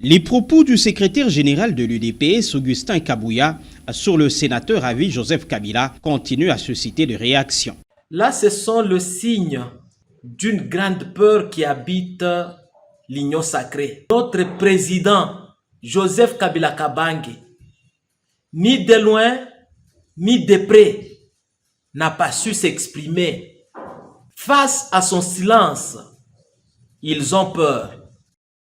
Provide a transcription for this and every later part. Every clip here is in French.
Les propos du secrétaire général de l'UDPS, Augustin Kabouya, sur le sénateur à vie Joseph Kabila continuent à susciter des réactions. Là, ce sont le signe d'une grande peur qui habite l'Union sacrée. Notre président, Joseph Kabila Kabange, ni de loin, ni de près, n'a pas su s'exprimer. Face à son silence, ils ont peur.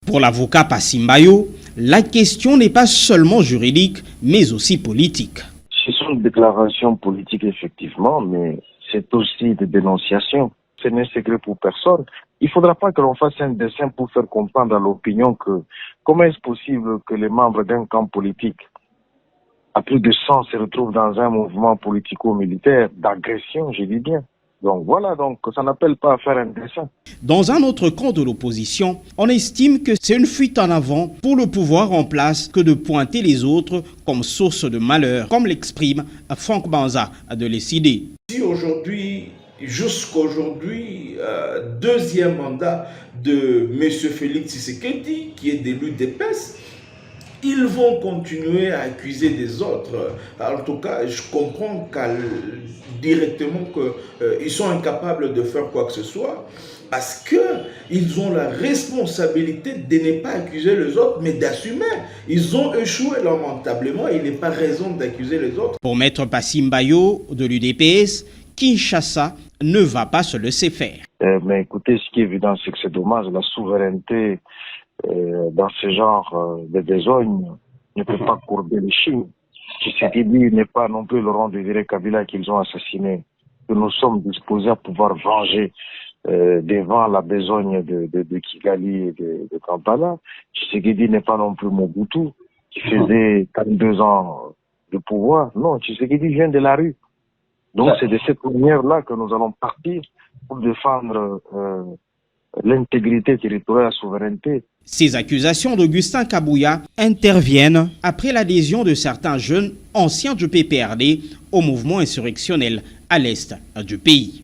Pour l'avocat Passimbayo, la question n'est pas seulement juridique, mais aussi politique. Ce sont des déclarations politiques, effectivement, mais c'est aussi des dénonciations. Ce n'est secret pour personne. Il ne faudra pas que l'on fasse un dessin pour faire comprendre à l'opinion que comment est-ce possible que les membres d'un camp politique, à plus de 100, se retrouvent dans un mouvement politico-militaire d'agression, je dis bien. Donc voilà, donc ça n'appelle pas à faire un dessin. Dans un autre camp de l'opposition, on estime que c'est une fuite en avant pour le pouvoir en place que de pointer les autres comme source de malheur, comme l'exprime Franck Banza de l'ECD. Si aujourd'hui, jusqu'aujourd'hui, deuxième mandat de M. Félix Tshisekedi, qui est d'élu d'EPES, ils vont continuer à accuser des autres. En tout cas, je comprends directement qu'ils sont incapables de faire quoi que ce soit parce qu'ils ont la responsabilité de ne pas accuser les autres, mais d'assumer. Ils ont échoué lamentablement et il n'est pas raison d'accuser les autres. Pour Maître Passimbayo de l'UDPS, Kinshasa ne va pas se laisser faire. Mais écoutez, ce qui est évident, c'est que c'est dommage. La souveraineté dans ce genre de besogne ne peut pas courber les chines. Tshisekedi n'est pas non plus le rang de Viré Kabila qu'ils ont assassiné. Que nous sommes disposés à pouvoir venger devant la besogne de Kigali et de Kampala. Tshisekedi n'est pas non plus Mobutu qui faisait 42 ans de pouvoir. Non, Tshisekedi vient de la rue. Donc c'est de cette manière-là que nous allons partir pour défendre l'intégrité territoriale et la souveraineté. Ces accusations d'Augustin Kabouya interviennent après l'adhésion de certains jeunes anciens du PPRD au mouvement insurrectionnel à l'est du pays.